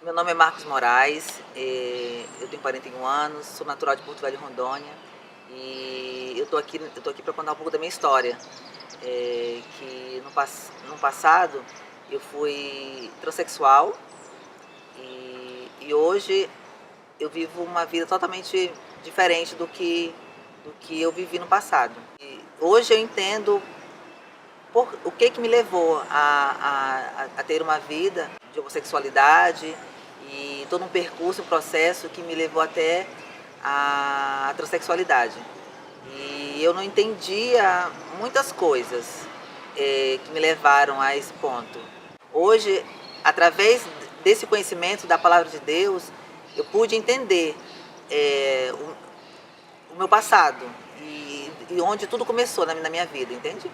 Meu nome é Marcos Moraes, eu tenho 41 anos, sou natural de Porto Velho, Rondônia, e eu tô aqui para contar um pouco da minha história. Que no passado eu fui transexual e hoje eu vivo uma vida totalmente diferente do que eu vivi no passado. E hoje eu entendo o que me levou a ter uma vida de homossexualidade e todo um percurso, um processo que me levou até a transexualidade. E eu não entendia muitas coisas que me levaram a esse ponto. Hoje, através desse conhecimento da palavra de Deus, eu pude entender o meu passado e onde tudo começou na minha vida, entende?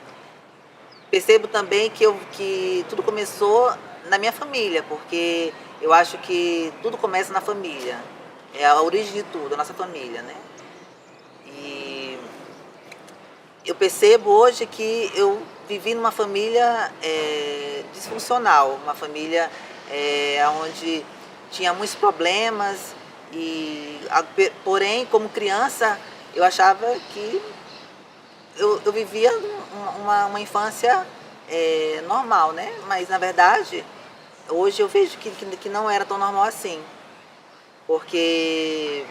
Percebo também que tudo começou na minha família, porque eu acho que tudo começa na família. É a origem de tudo, a nossa família, né? E eu percebo hoje que eu vivi numa família disfuncional, uma família onde tinha muitos problemas porém, como criança, eu achava que eu vivia uma infância normal, né? Mas, na verdade, hoje eu vejo que não era tão normal assim. Porque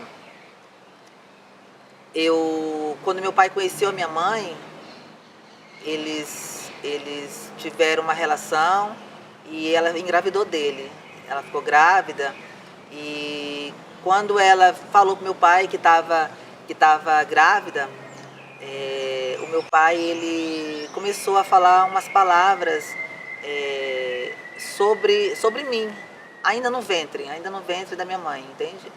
quando meu pai conheceu a minha mãe, eles tiveram uma relação e ela engravidou dele. Ela ficou grávida e quando ela falou pro meu pai que estava grávida, o meu pai ele começou a falar umas palavras sobre mim, ainda no ventre da minha mãe, entende?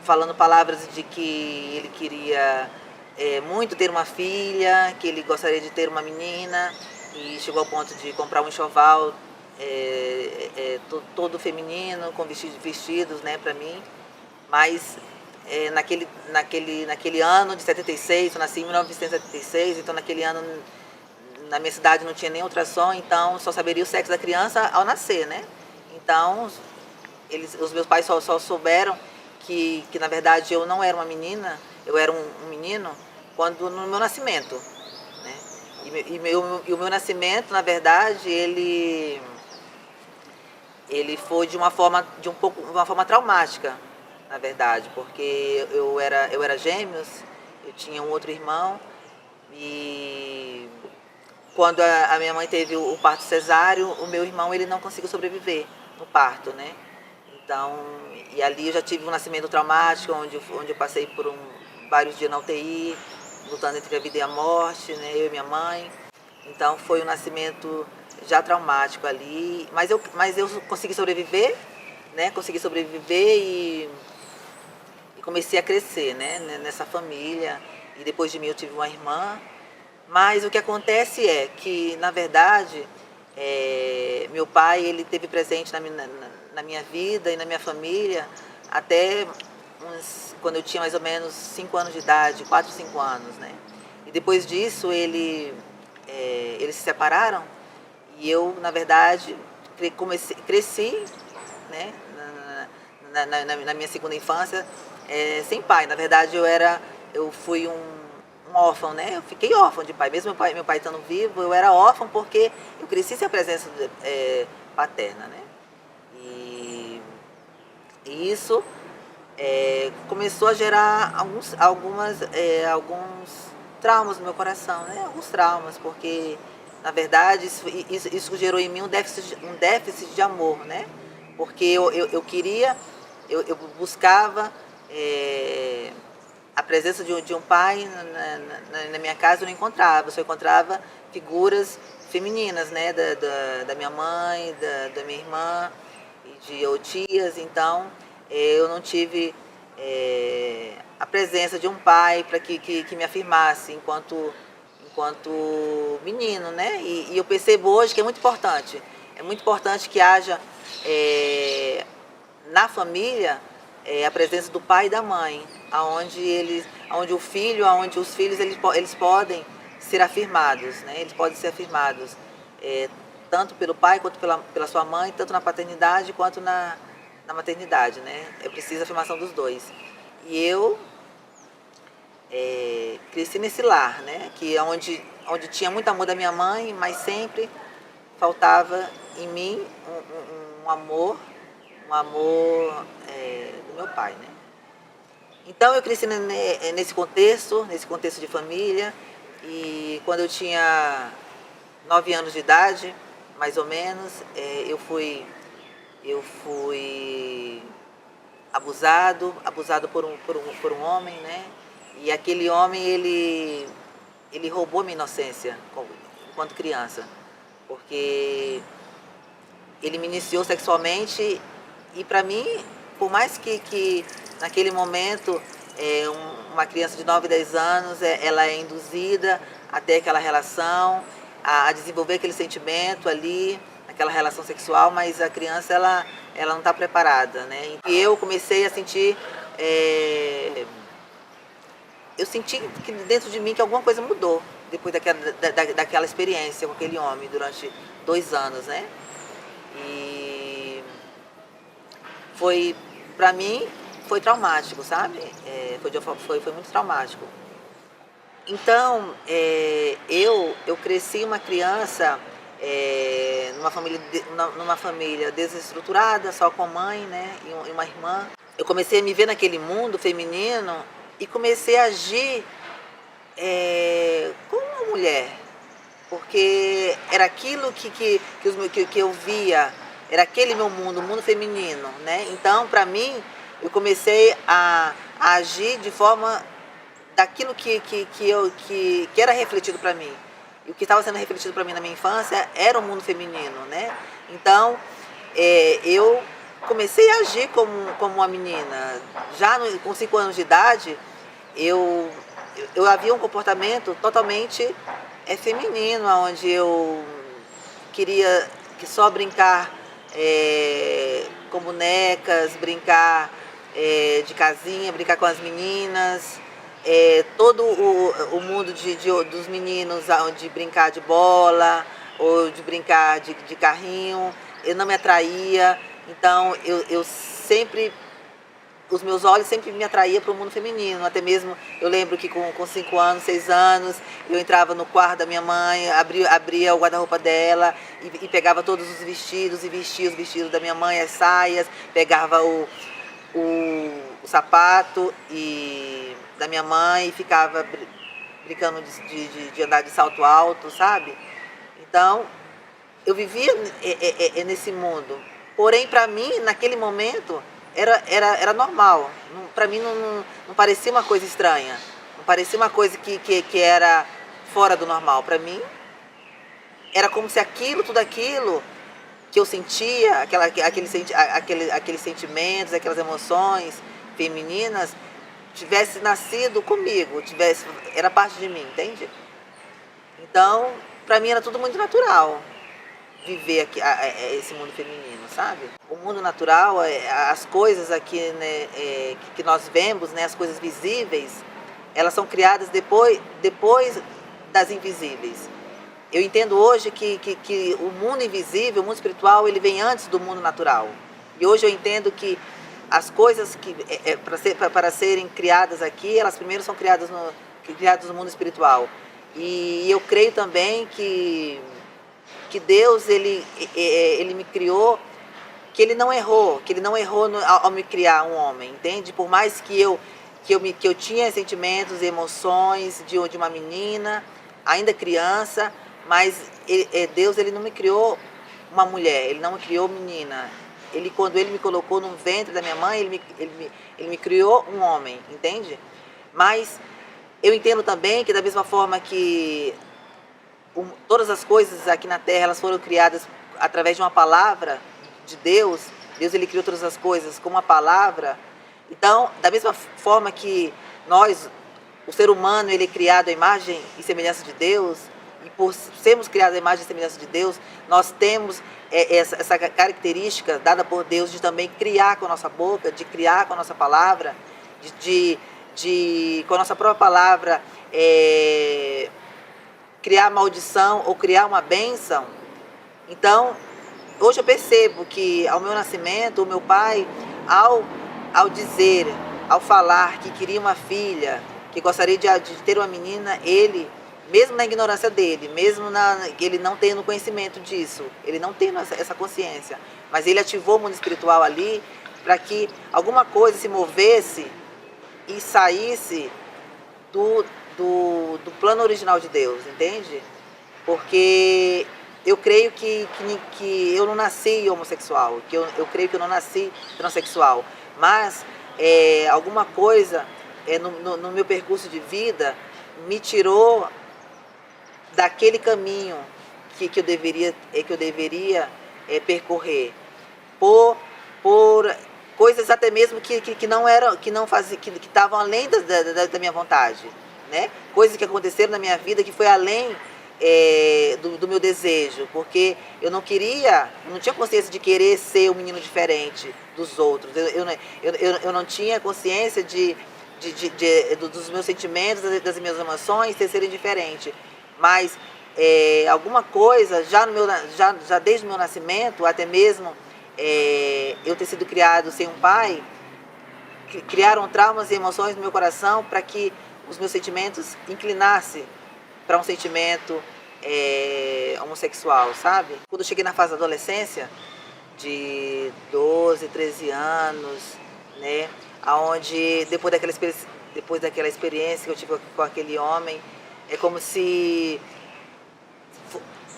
Falando palavras de que ele queria muito ter uma filha, que ele gostaria de ter uma menina, e chegou ao ponto de comprar um enxoval todo feminino, com vestidos, né, para mim. Mas naquele ano de 76, eu nasci em 1976, então naquele ano na minha cidade não tinha nem ultrassom, então só saberia o sexo da criança ao nascer, né? Então os meus pais só souberam que na verdade eu não era uma menina, eu era um menino, quando no meu nascimento, né? E o meu nascimento, na verdade, ele foi de uma forma uma forma traumática, na verdade, porque eu era gêmeos, eu tinha um outro irmão e quando a minha mãe teve o parto cesáreo, o meu irmão ele não conseguiu sobreviver no parto, né? Então, e ali eu já tive um nascimento traumático, onde eu passei por vários dias na UTI, lutando entre a vida e a morte, né? Eu e minha mãe. Então foi um nascimento já traumático ali, mas eu consegui sobreviver, né? Consegui sobreviver e comecei a crescer, né? Nessa família. E depois de mim eu tive uma irmã. Mas o que acontece é que, na verdade, meu pai ele teve presente na minha vida e na minha família até quando eu tinha mais ou menos 5 anos de idade, 4, 5 anos, né? E depois disso eles se separaram e eu, na verdade, cresci, né, na minha segunda infância, sem pai. Na verdade, eu fui um órfão, né? Eu fiquei órfão de pai. Mesmo meu pai estando vivo, eu era órfão porque eu cresci sem a presença paterna, né? E, e isso começou a gerar alguns traumas no meu coração, né? Alguns traumas, porque na verdade isso gerou em mim um déficit de amor, né? Porque eu queria, eu buscava a presença de um pai na minha casa, eu não encontrava, eu só encontrava figuras femininas, né? Da minha mãe, da minha irmã e de tias, então eu não tive a presença de um pai para que me afirmasse enquanto menino, né? E eu percebo hoje que é muito importante que haja na família a presença do pai e da mãe, aonde os filhos eles podem ser afirmados, né? Eles podem ser afirmados tanto pelo pai quanto pela sua mãe, tanto na paternidade quanto na maternidade, né? É preciso a afirmação dos dois. E eu cresci nesse lar, né? Que é onde tinha muito amor da minha mãe, mas sempre faltava em mim um amor do meu pai, né? Então eu cresci nesse contexto de família, e quando eu tinha 9 anos de idade, mais ou menos, eu fui abusado por um homem, né? E aquele homem, ele roubou minha inocência enquanto criança, porque ele me iniciou sexualmente e para mim, por mais que naquele momento uma criança de 9, 10 anos, ela é induzida até aquela relação, a desenvolver aquele sentimento ali, aquela relação sexual, mas a criança ela não está preparada, né? E eu comecei a sentir, eu senti que dentro de mim que alguma coisa mudou depois daquela experiência com aquele homem durante 2 anos, né? E foi, para mim, foi traumático, sabe? Foi muito traumático. Então, eu cresci uma criança numa família desestruturada, só com a mãe, né, e uma irmã. Eu comecei a me ver naquele mundo feminino e comecei a agir como uma mulher, porque era aquilo que eu via, era aquele meu mundo, o mundo feminino, né? Então, para mim, eu comecei a agir de forma daquilo que era refletido para mim. E o que estava sendo refletido para mim na minha infância era o mundo feminino, né? Então, eu comecei a agir como uma menina. Já com 5 anos de idade, eu havia um comportamento totalmente feminino, onde eu queria só brincar com bonecas, brincar de casinha, brincar com as meninas. Todo o mundo dos meninos, de brincar de bola ou de brincar de carrinho, eu não me atraía. Então eu sempre, os meus olhos sempre me atraíam para o mundo feminino. Até mesmo eu lembro que com 5 anos, 6 anos, eu entrava no quarto da minha mãe, abria o guarda-roupa dela e pegava todos os vestidos e vestia os vestidos da minha mãe, as saias, pegava o sapato da minha mãe e ficava brincando de andar de salto alto, sabe? Então, eu vivia nesse mundo. Porém, para mim, naquele momento, era normal. Para mim, não parecia uma coisa estranha. Não parecia uma coisa que era fora do normal. Para mim, era como se tudo aquilo que eu sentia, aqueles sentimentos, aquelas emoções femininas, tivesse nascido comigo, era parte de mim, entende? Então, para mim era tudo muito natural viver aqui, esse mundo feminino, sabe? O mundo natural, as coisas aqui, né, que nós vemos, né, as coisas visíveis, elas são criadas depois das invisíveis. Eu entendo hoje que o mundo invisível, o mundo espiritual, ele vem antes do mundo natural. E hoje eu entendo que as coisas para serem criadas aqui, elas primeiro são criadas no mundo espiritual. E eu creio também que Deus, ele me criou, que ele não errou ao me criar um homem, entende? Por mais que eu tinha sentimentos e emoções de uma menina, ainda criança, mas Deus, ele não me criou uma mulher, ele não me criou menina. Quando ele me colocou no ventre da minha mãe, ele me criou um homem, entende? Mas eu entendo também que da mesma forma que todas as coisas aqui na Terra, elas foram criadas através de uma palavra de Deus. Deus, ele criou todas as coisas com uma palavra. Então, da mesma forma que nós, o ser humano, ele é criado à imagem e semelhança de Deus, e por sermos criados à imagem e semelhança de Deus, nós temos essa característica dada por Deus de também criar com a nossa boca, de criar com a nossa palavra, com a nossa própria palavra, criar maldição ou criar uma bênção. Então, hoje eu percebo que ao meu nascimento, o meu pai, ao, ao dizer, ao falar que queria uma filha, que gostaria de ter uma menina, ele, mesmo na ignorância dele, mesmo ele não tendo conhecimento disso, ele não tendo essa consciência, mas ele ativou o mundo espiritual ali para que alguma coisa se movesse e saísse do, do plano original de Deus, entende? Porque eu creio que eu não nasci homossexual, que eu creio que eu não nasci transexual, mas alguma coisa no meu percurso de vida me tirou daquele caminho que eu deveria percorrer por coisas até mesmo que não eram, que não faziam, que estavam além da minha vontade, né? Coisas que aconteceram na minha vida que foi além do meu desejo, porque eu não queria, não tinha consciência de querer ser um menino diferente dos outros. Eu não tinha consciência dos meus sentimentos, das minhas emoções serem diferentes. Mas alguma coisa, já desde o meu nascimento, até mesmo eu ter sido criado sem um pai, criaram traumas e emoções no meu coração para que os meus sentimentos inclinassem para um sentimento homossexual, sabe? Quando eu cheguei na fase da adolescência, de 12, 13 anos, né? Onde depois daquela experiência que eu tive com aquele homem, é como se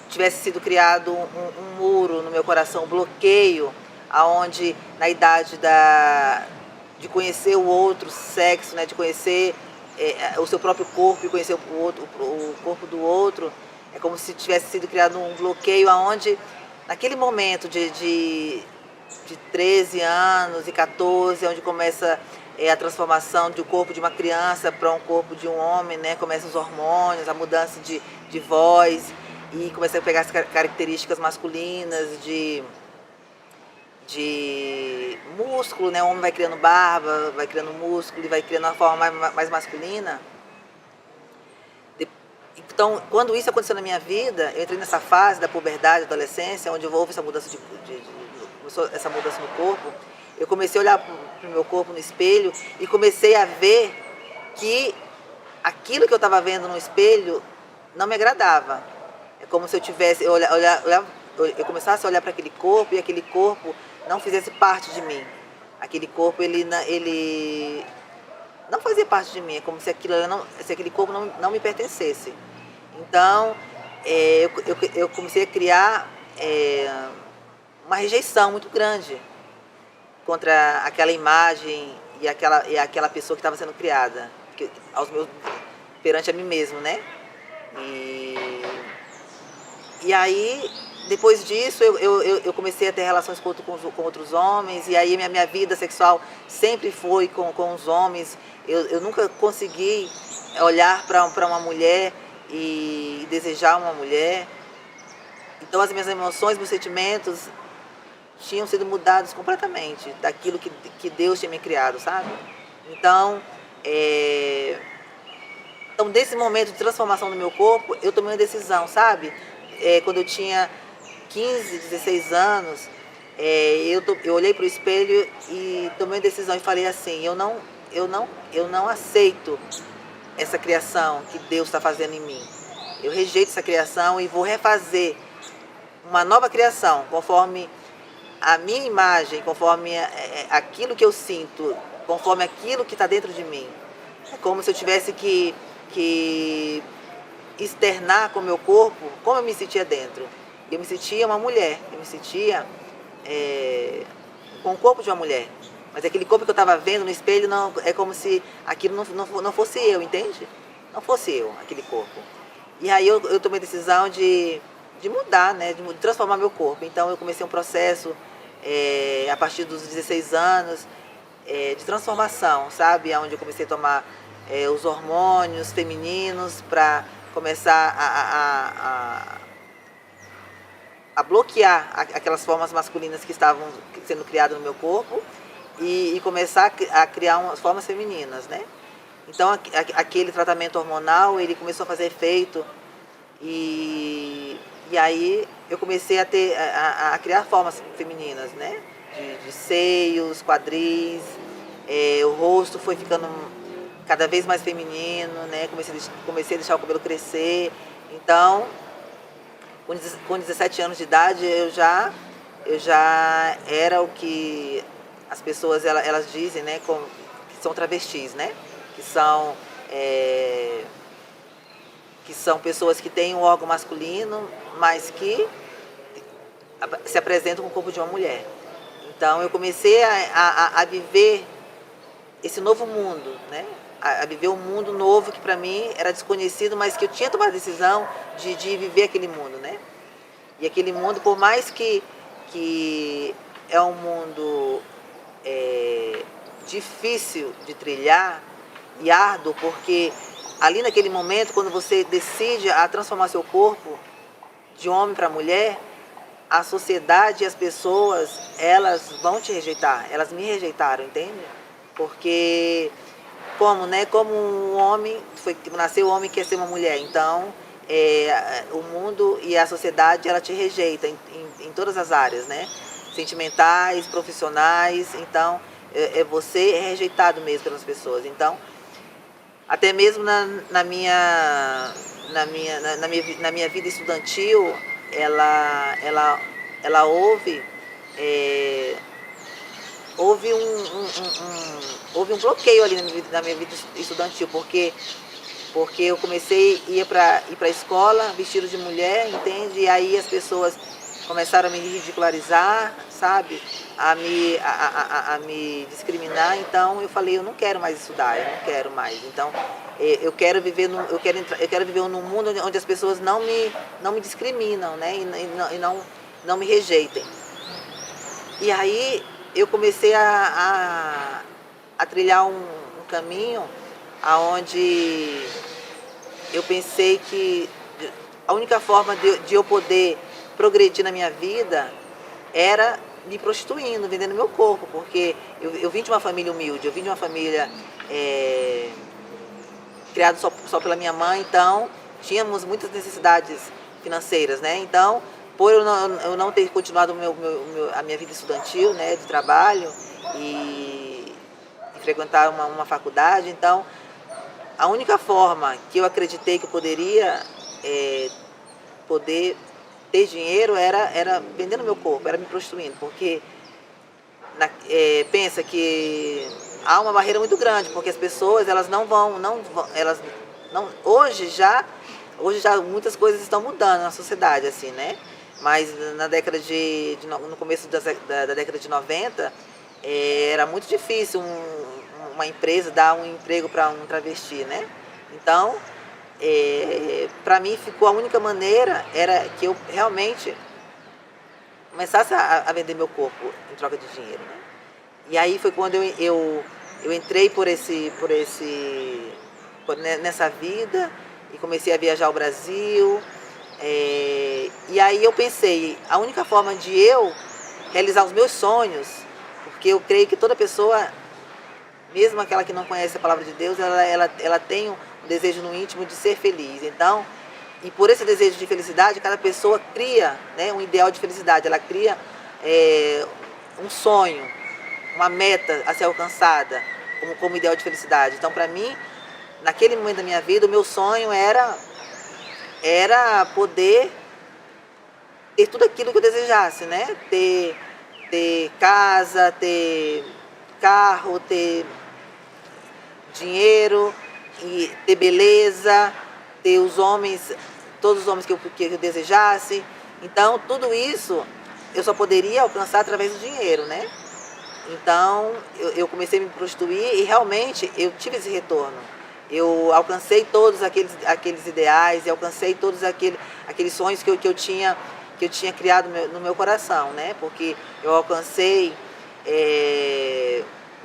tivesse sido criado um muro no meu coração, um bloqueio, aonde na idade de conhecer o outro sexo, né, de conhecer o seu próprio corpo e conhecer o corpo do outro, é como se tivesse sido criado um bloqueio aonde, naquele momento de 13 anos e 14, onde começa a transformação do corpo de uma criança para um corpo de um homem, né? Começam os hormônios, a mudança de voz e começa a pegar as características masculinas de músculo, né? O homem vai criando barba, vai criando músculo e vai criando uma forma mais masculina. Então, quando isso aconteceu na minha vida, eu entrei nessa fase da puberdade, da adolescência, onde houve essa mudança essa mudança no corpo. Eu comecei a olhar para o meu corpo no espelho e comecei a ver que aquilo que eu estava vendo no espelho não me agradava. É como se eu começasse a olhar para aquele corpo e aquele corpo não fizesse parte de mim. Aquele corpo, ele não fazia parte de mim, é como se aquele corpo não me pertencesse. Então, eu comecei a criar uma rejeição muito grande contra aquela imagem e aquela pessoa que estava sendo criada, perante a mim mesmo, né? E aí, depois disso, eu comecei a ter relações com outros homens, e aí minha vida sexual sempre foi com os homens. Eu nunca consegui olhar para uma mulher e desejar uma mulher. Então as minhas emoções, meus sentimentos tinham sido mudados completamente daquilo que Deus tinha me criado, sabe? Então, desse momento de transformação do meu corpo, eu tomei uma decisão, sabe? Quando eu tinha 15, 16 anos, eu olhei para o espelho e tomei uma decisão e falei assim, eu não aceito essa criação que Deus está fazendo em mim. Eu rejeito essa criação e vou refazer uma nova criação, conforme a minha imagem, conforme aquilo que eu sinto, conforme aquilo que está dentro de mim. É como se eu tivesse que externar com o meu corpo como eu me sentia dentro. Eu me sentia uma mulher, eu me sentia com o corpo de uma mulher. Mas aquele corpo que eu estava vendo no espelho é como se aquilo não fosse eu, entende? Não fosse eu, aquele corpo. E aí eu tomei a decisão de mudar, né? De transformar meu corpo. Então eu comecei um processo a partir dos 16 anos de transformação, sabe? Onde eu comecei a tomar os hormônios femininos para começar a bloquear aquelas formas masculinas que estavam sendo criadas no meu corpo e começar a criar umas formas femininas, né? Então aquele tratamento hormonal, ele começou a fazer efeito e aí eu comecei a ter, a criar formas femininas, né? De seios, quadris, o rosto foi ficando cada vez mais feminino, né? Comecei a deixar o cabelo crescer. Então, com 17 anos de idade, eu já era o que as pessoas elas dizem, né? Que são travestis, né? Que são, que são pessoas que têm um órgão masculino, mas que se apresentam com o corpo de uma mulher. Então eu comecei a viver esse novo mundo, né? A viver um mundo novo que para mim era desconhecido, mas que eu tinha tomado a decisão de viver aquele mundo, né? E aquele mundo, por mais que é um mundo difícil de trilhar e árduo, porque ali naquele momento, quando você decide a transformar seu corpo de homem para mulher, a sociedade e as pessoas, elas vão te rejeitar. Elas me rejeitaram, entende? Porque como um homem, nasceu homem quer ser uma mulher, então o mundo e a sociedade, ela te rejeita em todas as áreas, né? Sentimentais, profissionais, então você é rejeitado mesmo pelas pessoas. Então, até mesmo na minha vida estudantil, ela houve um bloqueio ali na minha vida estudantil, porque eu comecei a ir para a escola vestido de mulher, entende? E aí as pessoas começaram a me ridicularizar, sabe? A me discriminar. Então eu falei, eu não quero mais estudar, eu não quero mais. Então eu quero viver num mundo onde as pessoas não me discriminam, né? E não me rejeitem. E aí eu comecei a trilhar um caminho aonde eu pensei que a única forma de eu poder progredir na minha vida era me prostituindo, vendendo meu corpo, porque eu vim de uma família humilde, eu vim de uma família criada só pela minha mãe, então tínhamos muitas necessidades financeiras, né? Então, por eu não ter continuado a minha vida estudantil, né, de trabalho e frequentar uma faculdade, então a única forma que eu acreditei que eu poderia poder ter dinheiro era vendendo meu corpo, era me prostituindo, porque pensa que há uma barreira muito grande, porque as pessoas elas não vão, elas não, hoje já muitas coisas estão mudando na sociedade, assim, né? Mas na década no começo da década de 90, era muito difícil uma empresa dar um emprego para um travesti, né? Então, para mim ficou a única maneira era que eu realmente começasse a vender meu corpo em troca de dinheiro, né? E aí foi quando eu entrei nessa vida e comecei a viajar ao Brasil. E aí eu pensei, a única forma de eu realizar os meus sonhos, porque eu creio que toda pessoa, mesmo aquela que não conhece a palavra de Deus, ela tem um desejo no íntimo de ser feliz. Então, e por esse desejo de felicidade, cada pessoa cria, né, um ideal de felicidade, ela cria um sonho, uma meta a ser alcançada como ideal de felicidade. Então, para mim, naquele momento da minha vida, o meu sonho era poder ter tudo aquilo que eu desejasse, né? Ter casa, ter carro, ter dinheiro, e ter beleza, ter todos os homens que eu desejasse. Então, tudo isso eu só poderia alcançar através do dinheiro, né? Então, eu comecei a me prostituir e realmente eu tive esse retorno. Eu alcancei todos aqueles ideais e alcancei todos aqueles sonhos que eu tinha criado no meu coração, né? Porque eu alcancei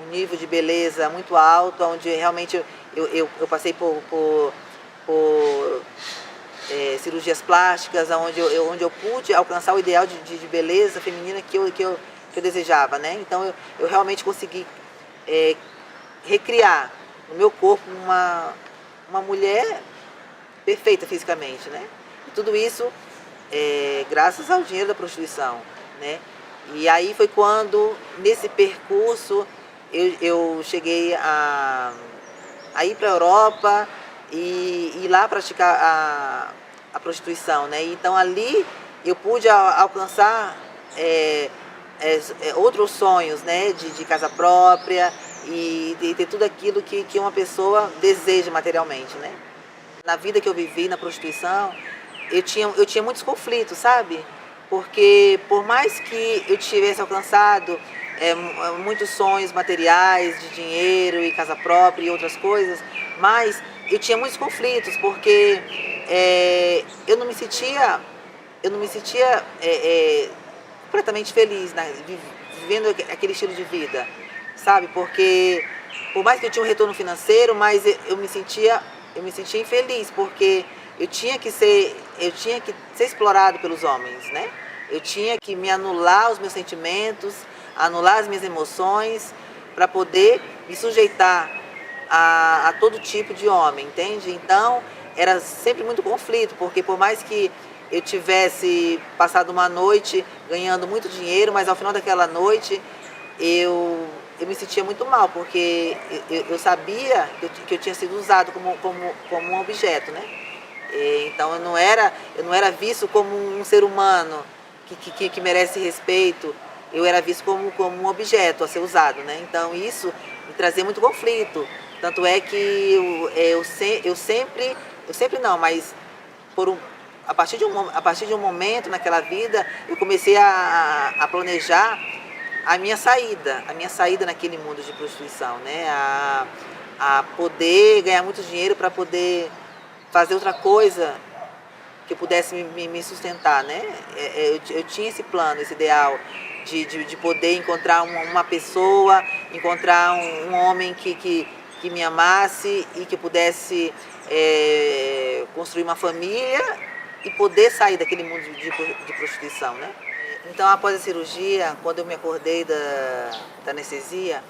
um nível de beleza muito alto, onde realmente eu passei por cirurgias plásticas, onde eu pude alcançar o ideal de beleza feminina que eu desejava, né? Então eu realmente consegui recriar no meu corpo uma mulher perfeita fisicamente, né? E tudo isso graças ao dinheiro da prostituição, né? E aí foi quando, nesse percurso, eu cheguei a ir para a Europa e lá praticar a prostituição, né? Então ali eu pude alcançar outros sonhos, né? De casa própria e ter tudo aquilo que uma pessoa deseja materialmente, né? Na vida que eu vivi na prostituição, eu tinha muitos conflitos, sabe? Porque por mais que eu tivesse alcançado muitos sonhos materiais, de dinheiro e casa própria e outras coisas, mas eu tinha muitos conflitos, porque eu não me sentia completamente feliz, né, vivendo aquele estilo de vida, sabe? Porque por mais que eu tinha um retorno financeiro, mas eu me sentia infeliz, porque eu tinha que ser explorado pelos homens, né? Eu tinha que me anular os meus sentimentos, anular as minhas emoções, para poder me sujeitar a todo tipo de homem, entende? Então, era sempre muito conflito, porque por mais que eu tivesse passado uma noite ganhando muito dinheiro, mas ao final daquela noite eu me sentia muito mal, porque eu sabia que eu tinha sido usado como um objeto, né? Então eu não era visto como um ser humano que merece respeito, eu era visto como um objeto a ser usado, né? Então isso me trazia muito conflito. Tanto é que eu sempre não, mas a partir de um momento naquela vida, eu comecei a planejar a minha saída naquele mundo de prostituição, né? A poder ganhar muito dinheiro para poder fazer outra coisa que eu pudesse me sustentar, né? Eu tinha esse plano, esse ideal de poder encontrar uma pessoa, encontrar um homem que me amasse e que pudesse construir uma família e poder sair daquele mundo de prostituição, né? Então, após a cirurgia, quando eu me acordei da anestesia,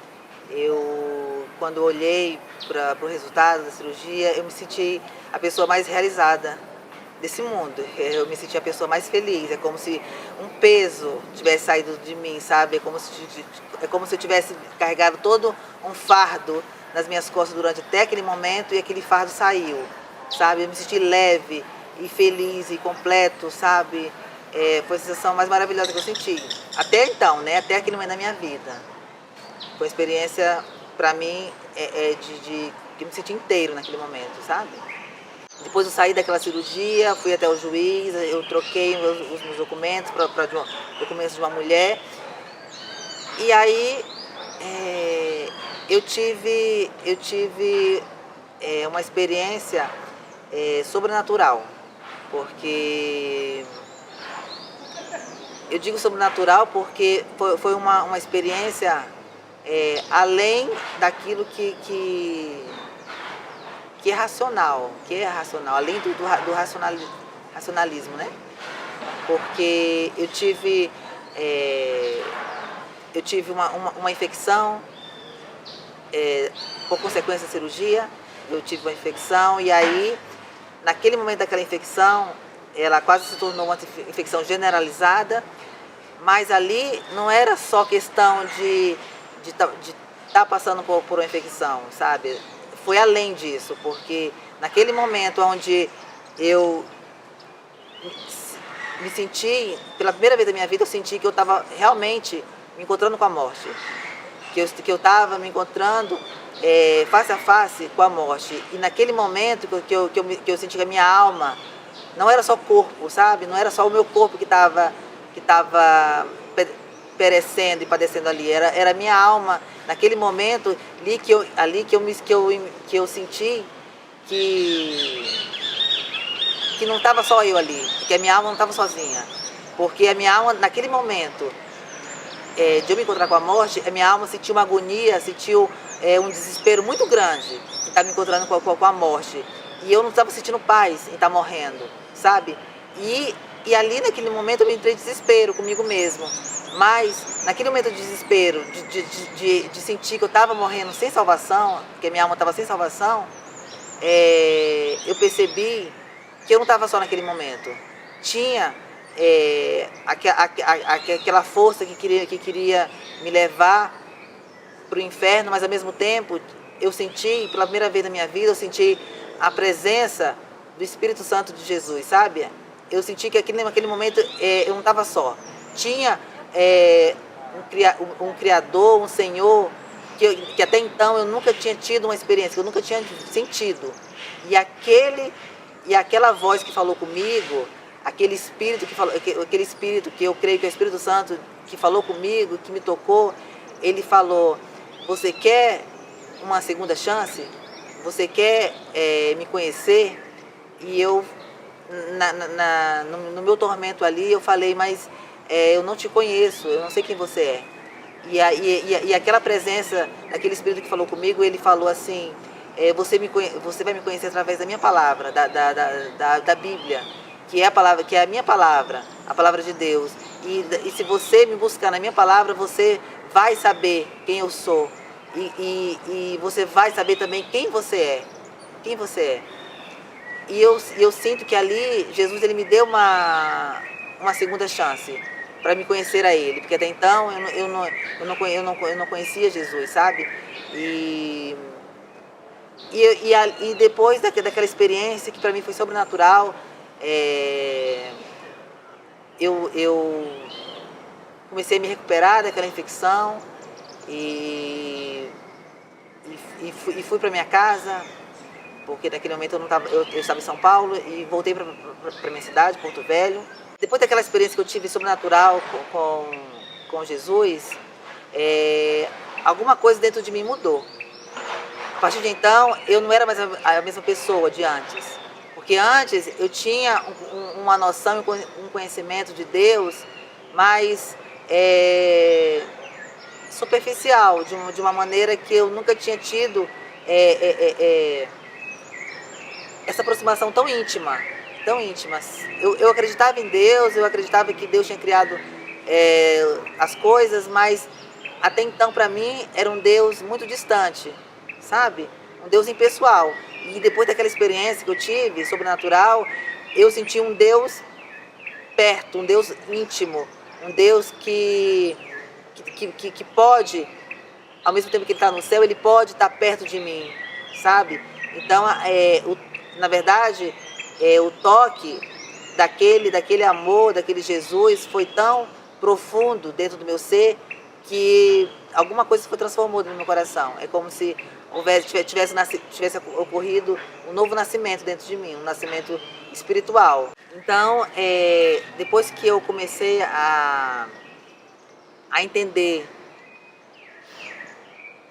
quando eu olhei para o resultado da cirurgia, eu me senti a pessoa mais realizada desse mundo. Eu me senti a pessoa mais feliz. É como se um peso tivesse saído de mim, sabe? É como se eu tivesse carregado todo um fardo nas minhas costas durante até aquele momento e aquele fardo saiu, sabe? Eu me senti leve e feliz e completo, sabe? Foi a sensação mais maravilhosa que eu senti. Até então, né? Até aquele momento da minha vida. Foi uma experiência, para mim, de eu me senti inteiro naquele momento, sabe? Depois eu saí daquela cirurgia, fui até o juiz, eu troquei os meus documentos para documentos de uma mulher. E aí eu tive uma experiência sobrenatural, porque eu digo sobrenatural porque foi uma experiência além daquilo que é racional, além do racionalismo, né? Porque eu tive uma infecção, por consequência da cirurgia, eu tive uma infecção e aí, naquele momento daquela infecção, ela quase se tornou uma infecção generalizada, mas ali não era só questão de estar passando por uma infecção, sabe? Foi além disso, porque naquele momento onde eu me senti, pela primeira vez da minha vida, eu senti que eu estava realmente me encontrando com a morte, que eu estava me encontrando face a face com a morte. E naquele momento que eu senti que a minha alma não era só corpo, sabe? Não era só o meu corpo que estava perecendo e padecendo ali, era a minha alma. Naquele momento que eu senti que não estava só eu ali, que a minha alma não estava sozinha, porque a minha alma naquele momento de eu me encontrar com a morte, a minha alma sentiu uma agonia, sentiu um desespero muito grande de estar me encontrando com a morte, e eu não estava sentindo paz em estar morrendo, sabe? E ali naquele momento eu entrei em desespero comigo mesmo. Mas naquele momento de desespero, de sentir que eu estava morrendo sem salvação, que a minha alma estava sem salvação, eu percebi que eu não estava só naquele momento. Tinha aquela força que queria me levar para o inferno, mas ao mesmo tempo eu senti, pela primeira vez na minha vida, eu senti a presença do Espírito Santo de Jesus, sabe? Eu senti que naquele momento eu não estava só. Tinha um Criador, um Senhor, que até então eu nunca tinha tido uma experiência, que eu nunca tinha sentido. E aquela voz que falou comigo, aquele espírito que eu creio que é o Espírito Santo que falou comigo, que me tocou, ele falou: você quer uma segunda chance? Você quer me conhecer? E eu, no meu tormento ali, eu falei: mas eu não te conheço, eu não sei quem você é. E aquela presença, aquele espírito que falou comigo, ele falou assim: você vai me conhecer através da minha palavra, da Bíblia, que é a minha palavra, a palavra de Deus. E se você me buscar na minha palavra, você vai saber quem eu sou. E você vai saber também quem você é. Quem você é. E eu sinto que ali Jesus ele me deu uma segunda chance para me conhecer a Ele, porque até então eu não conhecia Jesus, sabe? E depois daquela experiência que para mim foi sobrenatural, eu comecei a me recuperar daquela infecção e fui para minha casa, porque naquele momento eu estava em São Paulo e voltei para minha cidade, Porto Velho. Depois daquela experiência que eu tive sobrenatural com Jesus, alguma coisa dentro de mim mudou. A partir de então, eu não era mais a mesma pessoa de antes. Porque antes eu tinha uma noção e um conhecimento de Deus mais superficial, de uma maneira que eu nunca tinha tido essa aproximação tão íntima. Tão íntimas. Eu acreditava em Deus, eu acreditava que Deus tinha criado as coisas, mas até então para mim era um Deus muito distante, sabe? Um Deus impessoal. E depois daquela experiência que eu tive, sobrenatural, eu senti um Deus perto, um Deus íntimo, um Deus que pode, ao mesmo tempo que Ele está no céu, Ele pode estar perto de mim, sabe? Então, na verdade, o toque daquele amor, daquele Jesus foi tão profundo dentro do meu ser que alguma coisa se transformou no meu coração. É como se tivesse ocorrido um novo nascimento dentro de mim, um nascimento espiritual. Então, depois que eu comecei a entender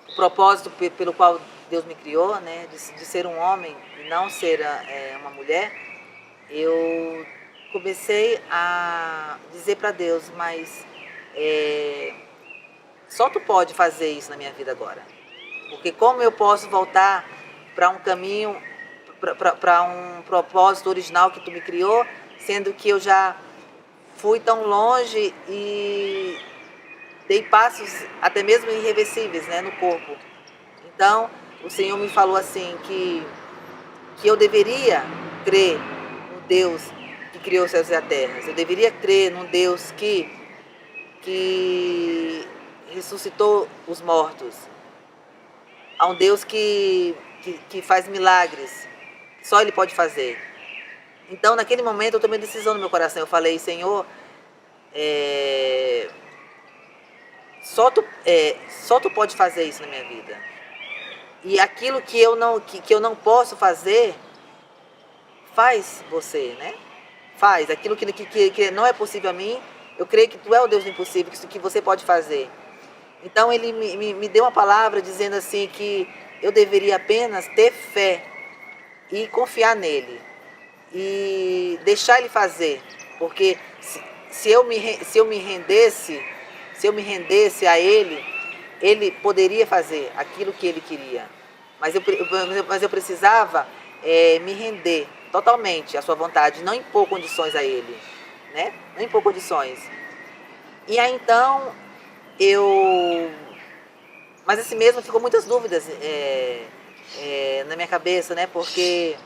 o propósito pelo qual Deus me criou, né, de ser um homem e não ser uma mulher, eu comecei a dizer para Deus: mas só tu pode fazer isso na minha vida agora. Porque como eu posso voltar para um caminho, para um propósito original que tu me criou, sendo que eu já fui tão longe e dei passos até mesmo irreversíveis, né, no corpo. Então, o Senhor me falou assim que eu deveria crer no Deus que criou os céus e a terra. Eu deveria crer num Deus que ressuscitou os mortos. Há um Deus que faz milagres. Só Ele pode fazer. Então, naquele momento, eu tomei uma decisão no meu coração. Eu falei: Senhor, só tu pode fazer isso na minha vida. E aquilo que eu não posso fazer, faz você, né? Faz. Aquilo que não é possível a mim, eu creio que tu é o Deus do impossível, que você pode fazer. Então ele me deu uma palavra dizendo assim que eu deveria apenas ter fé e confiar nele. E deixar ele fazer. Porque se eu me rendesse a ele, ele poderia fazer aquilo que ele queria. Mas eu precisava me render totalmente à sua vontade, não impor condições a ele, né? Não impor condições. E aí então mas assim mesmo ficou muitas dúvidas na minha cabeça, né? Porque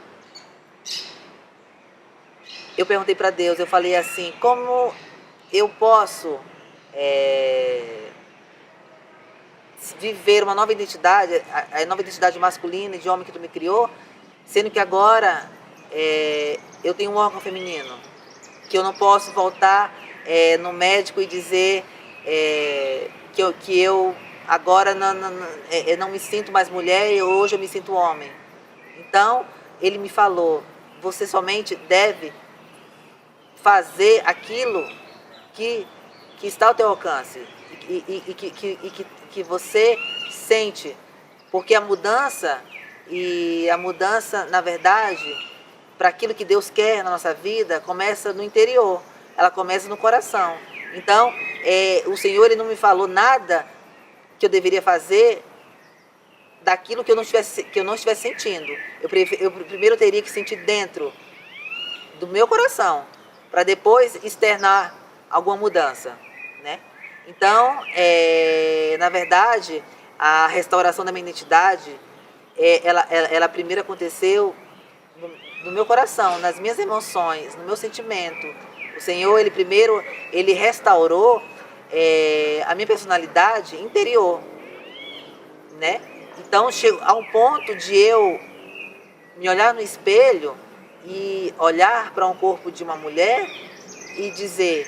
eu perguntei para Deus, eu falei assim, como eu posso viver uma nova identidade, a nova identidade masculina e de homem que tu me criou, sendo que agora eu tenho um órgão feminino, que eu não posso voltar no médico e dizer que eu agora não me sinto mais mulher e hoje eu me sinto homem. Então, ele me falou, você somente deve fazer aquilo que está ao teu alcance que você sente, porque a mudança, na verdade, para aquilo que Deus quer na nossa vida, começa no interior, ela começa no coração. Então, o Senhor ele não me falou nada que eu deveria fazer daquilo que eu não estivesse sentindo. Eu primeiro teria que sentir dentro do meu coração, para depois externar alguma mudança, né? Então, na verdade, a restauração da minha identidade, ela primeiro aconteceu no meu coração, nas minhas emoções, no meu sentimento. O Senhor, ele restaurou a minha personalidade interior, né? Então, chegou a um ponto de eu me olhar no espelho e olhar para um corpo de uma mulher e dizer,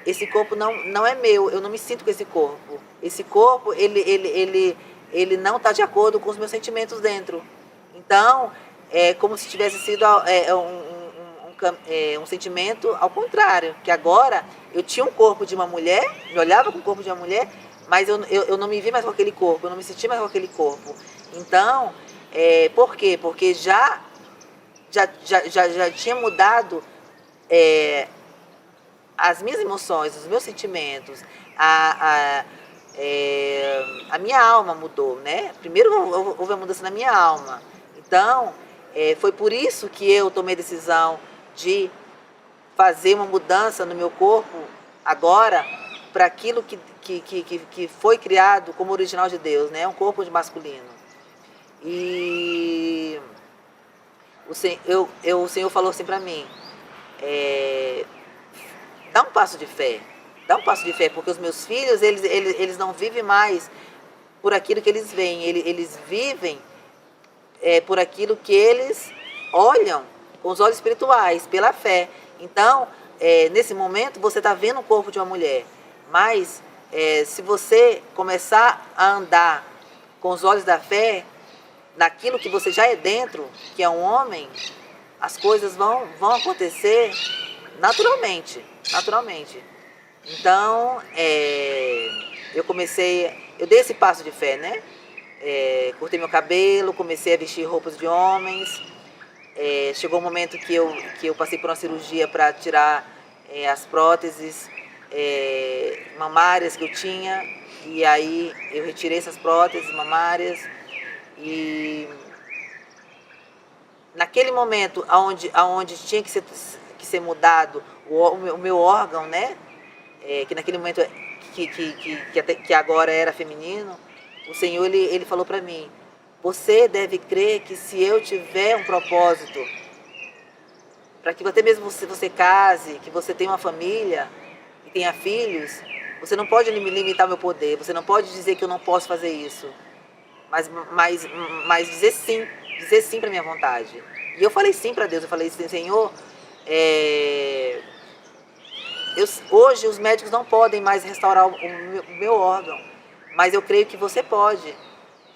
esse corpo não é meu, eu não me sinto com esse corpo. Esse corpo, ele não está de acordo com os meus sentimentos dentro. Então, é como se tivesse sido um sentimento ao contrário, que agora eu tinha um corpo de uma mulher, me olhava com o corpo de uma mulher, mas eu não me vi mais com aquele corpo, eu não me senti mais com aquele corpo. Então, por quê? Porque já tinha mudado as minhas emoções, os meus sentimentos, a minha alma mudou, né? Primeiro houve a mudança na minha alma. Então, foi por isso que eu tomei a decisão de fazer uma mudança no meu corpo agora para aquilo que foi criado como original de Deus, né? Um corpo de masculino. E o Senhor falou assim para mim, dá um passo de fé, porque os meus filhos, eles não vivem mais por aquilo que eles veem, eles vivem por aquilo que eles olham com os olhos espirituais, pela fé. Então, nesse momento, você está vendo o corpo de uma mulher, mas se você começar a andar com os olhos da fé, naquilo que você já é dentro, que é um homem, as coisas vão acontecer naturalmente. Então, eu dei esse passo de fé, né? Cortei meu cabelo, comecei a vestir roupas de homens. Chegou um momento que eu passei por uma cirurgia para tirar as próteses mamárias que eu tinha, e aí eu retirei essas próteses mamárias, e naquele momento onde tinha que ser mudado o meu órgão, né? Que naquele momento que agora era feminino, o Senhor ele falou para mim, você deve crer que se eu tiver um propósito, para que até mesmo você case, que você tenha uma família e tenha filhos, você não pode limitar o meu poder, você não pode dizer que eu não posso fazer isso, mas dizer sim para minha vontade. E eu falei sim para Deus, eu falei assim, Senhor, hoje os médicos não podem mais restaurar o meu órgão, mas eu creio que você pode,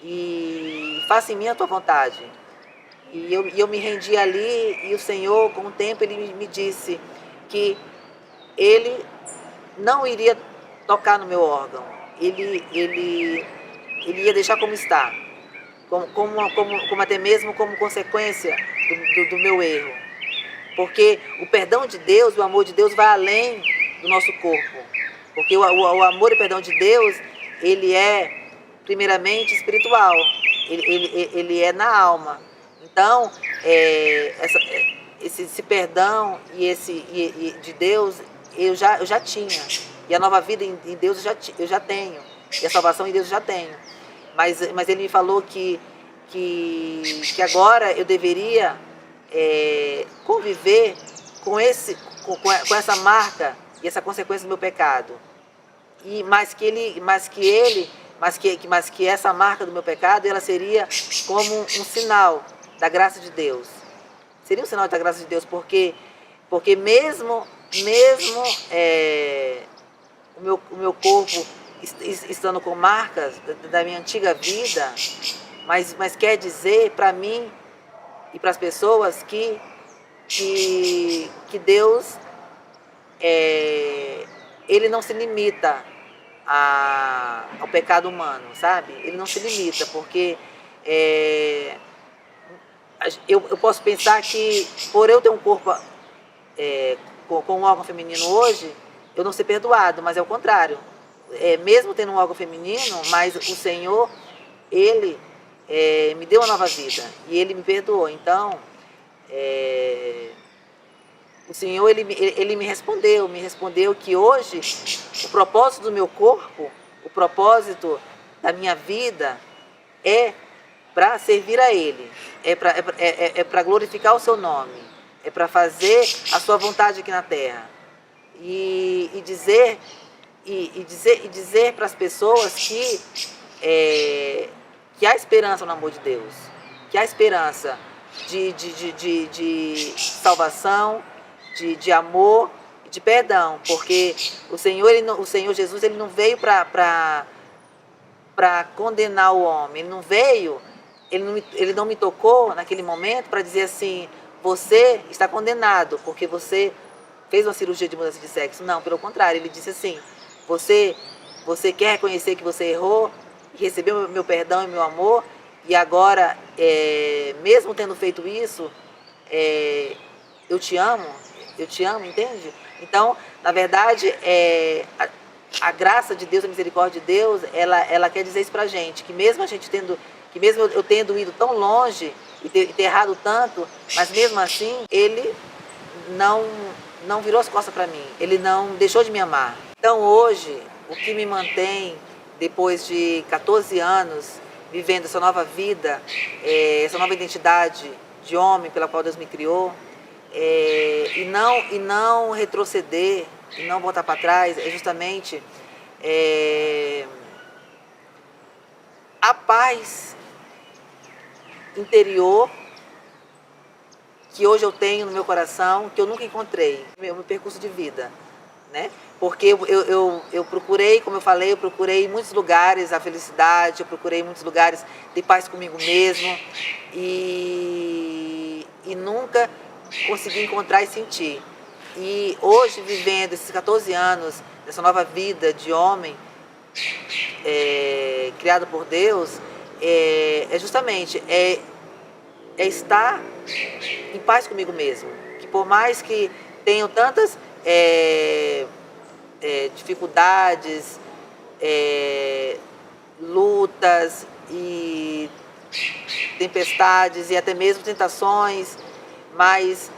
e faça em mim a tua vontade. E eu me rendi ali, e o Senhor, com o tempo, ele me disse que ele não iria tocar no meu órgão, ele ia deixar como está, como até mesmo como consequência do meu erro. Porque o perdão de Deus, o amor de Deus vai além do nosso corpo. Porque o amor e o perdão de Deus, ele é primeiramente espiritual, ele é na alma. Então, esse perdão de Deus eu já tinha. E a nova vida em Deus eu já tenho. E a salvação em Deus eu já tenho. Mas ele me falou que agora eu deveria conviver com, esse, com essa marca e essa consequência do meu pecado. E mas que essa marca do meu pecado, ela seria como um sinal da graça de Deus. Seria um sinal da graça de Deus, porque mesmo o meu corpo estando com marcas da minha antiga vida, mas quer dizer para mim e para as pessoas que Deus, ele não se limita ao pecado humano, sabe? Ele não se limita, porque eu posso pensar que por eu ter um corpo com um órgão feminino hoje, eu não ser perdoado, mas é o contrário. Mesmo tendo um órgão feminino, mas o Senhor, Ele me deu uma nova vida e Ele me perdoou. Então, o Senhor, ele me respondeu que hoje o propósito do meu corpo, o propósito da minha vida é para servir a Ele, é para glorificar o seu nome, é para fazer a sua vontade aqui na terra. E dizer para as pessoas que há esperança no amor de Deus, que há esperança de salvação, de amor e de perdão, porque o Senhor Jesus, ele não veio para condenar o homem, ele não me tocou naquele momento para dizer assim, você está condenado porque você fez uma cirurgia de mudança de sexo. Não, pelo contrário, ele disse assim, você quer reconhecer que você errou e recebeu meu perdão e meu amor, e agora, mesmo tendo feito isso, eu te amo, entende? Então, na verdade, a graça de Deus, a misericórdia de Deus, ela quer dizer isso pra gente, que mesmo eu tendo ido tão longe e ter errado tanto, mas mesmo assim, Ele não virou as costas para mim, Ele não deixou de me amar. Então hoje, o que me mantém, depois de 14 anos, vivendo essa nova vida, essa nova identidade de homem pela qual Deus me criou, e não retroceder, e não voltar para trás, é justamente a paz interior que hoje eu tenho no meu coração, que eu nunca encontrei no meu percurso de vida, né? Porque eu procurei, como eu falei, eu procurei em muitos lugares a felicidade, eu procurei em muitos lugares ter paz comigo mesmo e nunca consegui encontrar e sentir. E hoje, vivendo esses 14 anos, nessa nova vida de homem, criado por Deus, justamente estar em paz comigo mesmo. Que por mais que tenham tantas dificuldades, lutas e tempestades e até mesmo tentações, mas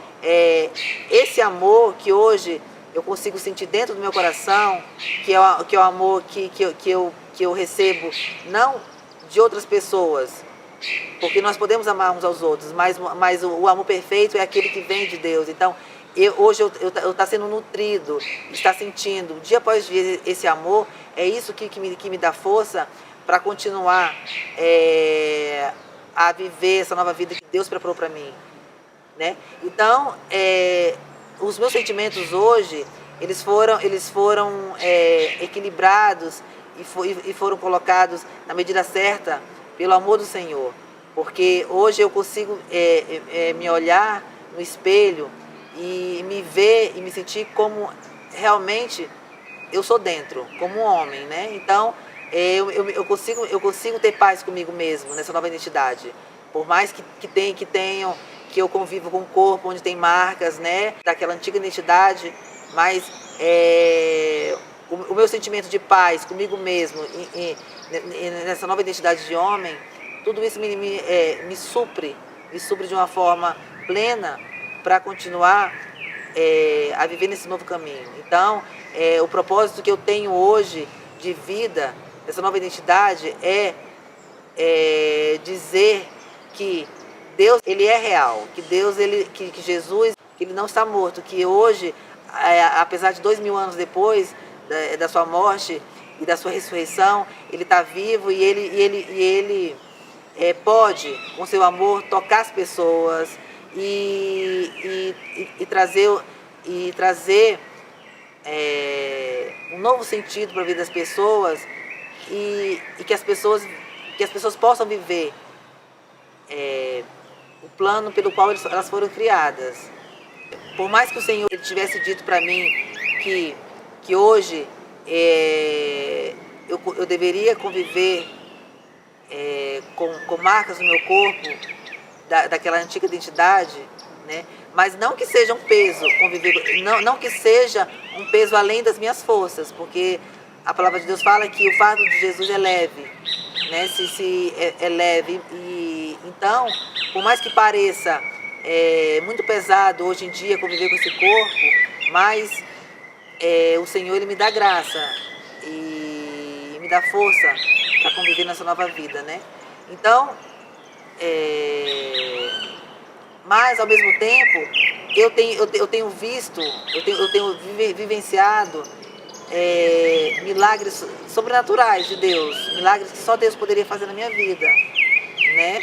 esse amor que hoje eu consigo sentir dentro do meu coração, que é o amor que eu recebo não de outras pessoas, porque nós podemos amar uns aos outros, mas o amor perfeito é aquele que vem de Deus. Então, hoje eu estou sendo nutrido, está sentindo dia após dia esse amor, é isso que me dá força para continuar a viver essa nova vida que Deus preparou para mim, né? Então, os meus sentimentos hoje, eles foram equilibrados e foram colocados na medida certa pelo amor do Senhor, porque hoje eu consigo me olhar no espelho e me ver e me sentir como realmente eu sou dentro, como um homem, né? Então, eu consigo ter paz comigo mesmo nessa nova identidade, por mais que eu convivo com um corpo onde tem marcas, né, daquela antiga identidade, mas o meu sentimento de paz comigo mesmo e nessa nova identidade de homem, tudo isso me supre de uma forma plena para continuar a viver nesse novo caminho. Então, o propósito que eu tenho hoje de vida, dessa nova identidade, é dizer que Deus, ele é real, que Jesus que ele não está morto, que hoje, apesar de 2000 anos depois da sua morte e da sua ressurreição, ele está vivo e ele pode, com seu amor, tocar as pessoas e trazer um novo sentido para a vida das pessoas e que as pessoas possam viver o plano pelo qual elas foram criadas. Por mais que o Senhor ele tivesse dito para mim que hoje eu deveria conviver com marcas no meu corpo daquela antiga identidade, né? Mas não que seja um peso conviver, não que seja um peso além das minhas forças, porque a palavra de Deus fala que o fardo de Jesus é leve, né? Se é leve e então, por mais que pareça muito pesado hoje em dia conviver com esse corpo, mas o Senhor ele me dá graça e me dá força para conviver nessa nova vida, né? Então, mas ao mesmo tempo eu tenho visto, eu tenho vivenciado milagres sobrenaturais de Deus, milagres que só Deus poderia fazer na minha vida, né?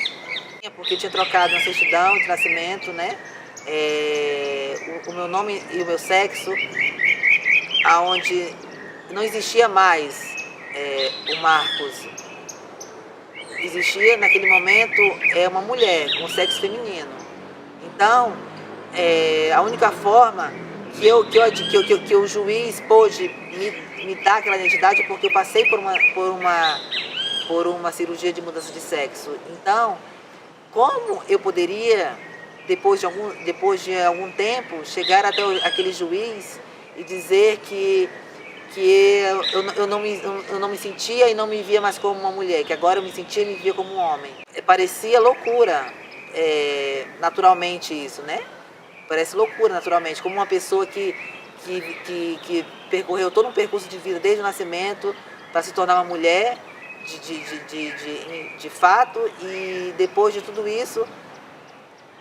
Porque eu tinha trocado uma certidão de nascimento, né? O meu nome e o meu sexo, aonde não existia mais o Marcos. Existia naquele momento uma mulher com sexo feminino. Então, a única forma que o juiz pôde me dar aquela identidade é porque eu passei por uma cirurgia de mudança de sexo. Então, como eu poderia, depois de algum tempo, chegar até aquele juiz e dizer que eu não me sentia e não me via mais como uma mulher, que agora eu me sentia e me via como um homem. Parecia loucura, naturalmente isso, né? Parece loucura naturalmente, como uma pessoa que percorreu todo um percurso de vida desde o nascimento para se tornar uma mulher de fato e depois de tudo isso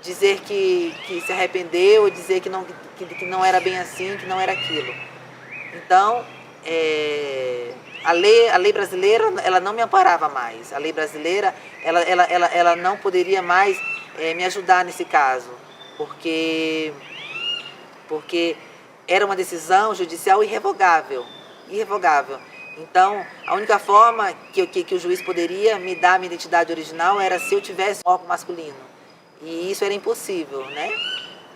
dizer que se arrependeu, dizer que não era bem assim, que não era aquilo. Então, a lei brasileira ela não me amparava mais. A lei brasileira ela não poderia mais me ajudar nesse caso, porque era uma decisão judicial irrevogável. Então, a única forma que o juiz poderia me dar a minha identidade original era se eu tivesse um órgão masculino. E isso era impossível, né?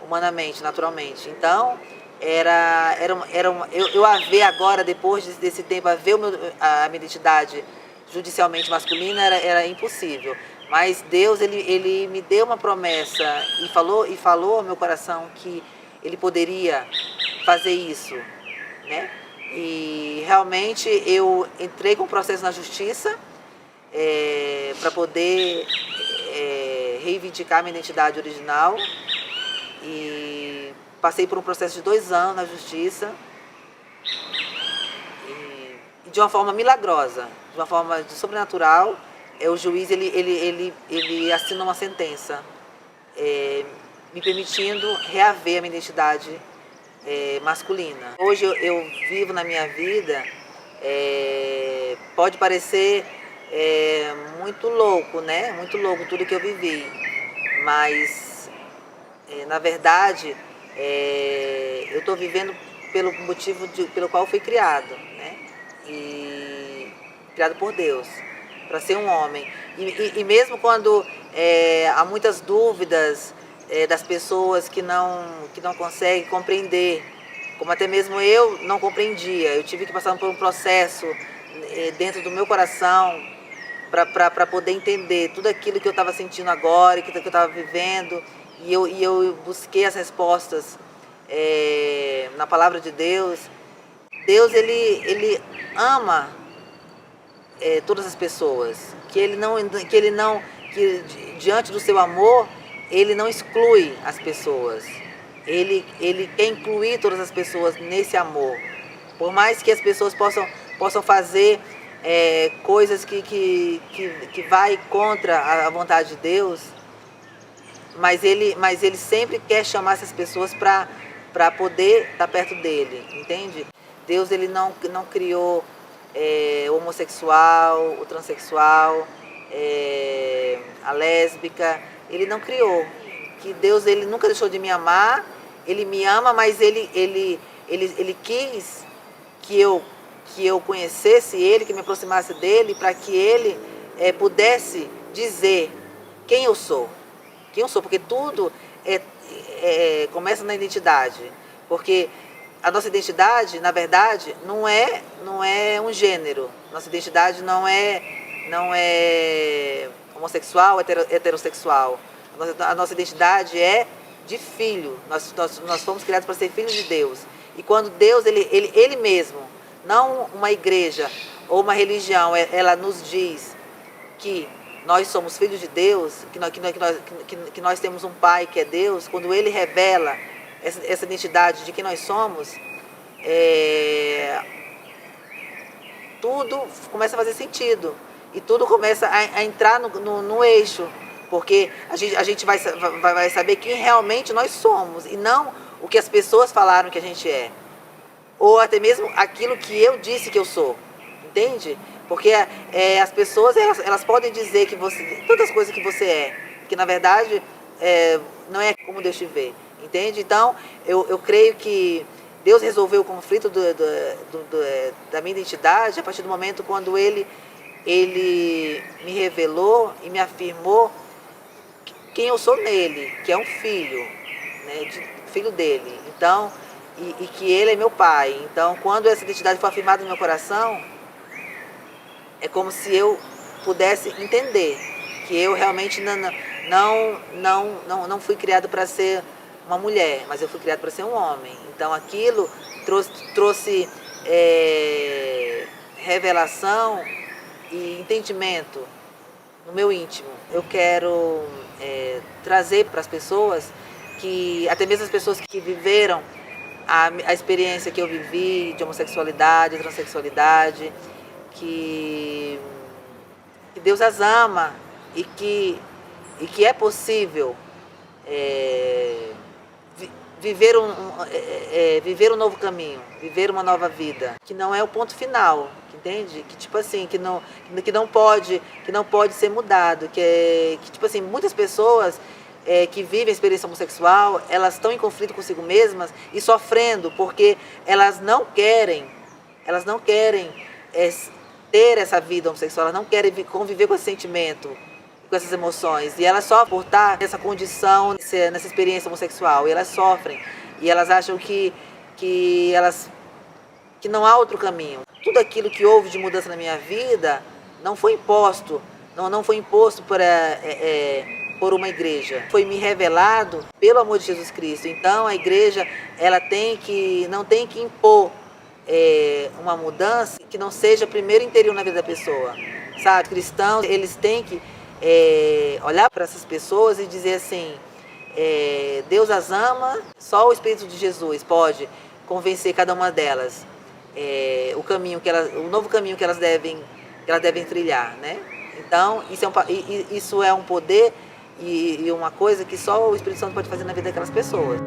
Humanamente, naturalmente. Então, eu a ver agora, depois desse tempo, a ver a minha identidade judicialmente masculina era impossível. Mas Deus, ele me deu uma promessa e falou ao meu coração que ele poderia fazer isso, né? E realmente eu entrei com o processo na justiça para poder reivindicar minha identidade original e passei por um processo de 2 anos na justiça e de uma forma milagrosa, de uma forma sobrenatural, o juiz ele assinou uma sentença me permitindo reaver a minha identidade masculina. Hoje eu vivo na minha vida, pode parecer muito louco, né? Muito louco tudo que eu vivi, mas na verdade eu estou vivendo pelo motivo pelo qual eu fui criado, né? E criado por Deus para ser um homem. E mesmo quando há muitas dúvidas das pessoas que não conseguem compreender, como até mesmo eu não compreendia. Eu tive que passar por um processo dentro do meu coração para poder entender tudo aquilo que eu estava sentindo agora, que eu estava vivendo. E eu busquei as respostas na palavra de Deus. Deus, ele ama todas as pessoas, que diante do seu amor, ele não exclui as pessoas. Ele quer incluir todas as pessoas nesse amor. Por mais que as pessoas possam fazer coisas que vai contra a vontade de Deus, mas ele sempre quer chamar essas pessoas para poder estar perto dele, entende? Deus ele não criou o homossexual, o transexual, a lésbica, ele não criou. Que Deus ele nunca deixou de me amar, ele me ama, mas ele quis que eu conhecesse ele, que me aproximasse dele, para que ele pudesse dizer quem eu sou. Quem eu sou, porque tudo começa na identidade. Porque a nossa identidade, na verdade, não é um gênero. Nossa identidade não é homossexual, heterossexual. A nossa identidade é de filho. Nós fomos criados para ser filhos de Deus. E quando Deus, ele mesmo, não uma igreja ou uma religião, ela nos diz que nós somos filhos de Deus, que nós temos um Pai que é Deus, quando Ele revela essa identidade de quem nós somos, tudo começa a fazer sentido. E tudo começa a entrar no eixo. Porque a gente vai saber quem realmente nós somos. E não o que as pessoas falaram que a gente é. Ou até mesmo aquilo que eu disse que eu sou. Entende? Porque as pessoas, elas podem dizer que você, tantas coisas que você é, que na verdade não é como Deus te vê, entende? Então, eu creio que Deus resolveu o conflito da minha identidade a partir do momento quando Ele me revelou e me afirmou quem eu sou nele, que é um filho, né, filho dele. Então, e que Ele é meu Pai. Então, quando essa identidade foi afirmada no meu coração, é como se eu pudesse entender que eu realmente não fui criado para ser uma mulher, mas eu fui criado para ser um homem. Então aquilo trouxe revelação e entendimento no meu íntimo. Eu quero trazer para as pessoas, até mesmo as pessoas que viveram a experiência que eu vivi de homossexualidade, transexualidade, que Deus as ama e que é possível viver um novo caminho, viver uma nova vida, que não é o ponto final, entende? Que tipo assim, que não pode ser mudado, que tipo assim, muitas pessoas que vivem a experiência homossexual, elas estão em conflito consigo mesmas e sofrendo porque elas não querem ter essa vida homossexual, elas não querem conviver com esse sentimento, com essas emoções. E elas sofrem por estar nessa condição, nessa experiência homossexual. E elas sofrem. E elas acham que não há outro caminho. Tudo aquilo que houve de mudança na minha vida não foi imposto. Não foi imposto por uma igreja. Foi me revelado pelo amor de Jesus Cristo. Então a igreja ela não tem que impor uma mudança que não seja primeiro interior na vida da pessoa, sabe? Cristãos, eles têm que olhar para essas pessoas e dizer assim, Deus as ama, só o Espírito de Jesus pode convencer cada uma delas o novo caminho que elas devem trilhar, né? Então, isso é um poder e uma coisa que só o Espírito Santo pode fazer na vida daquelas pessoas.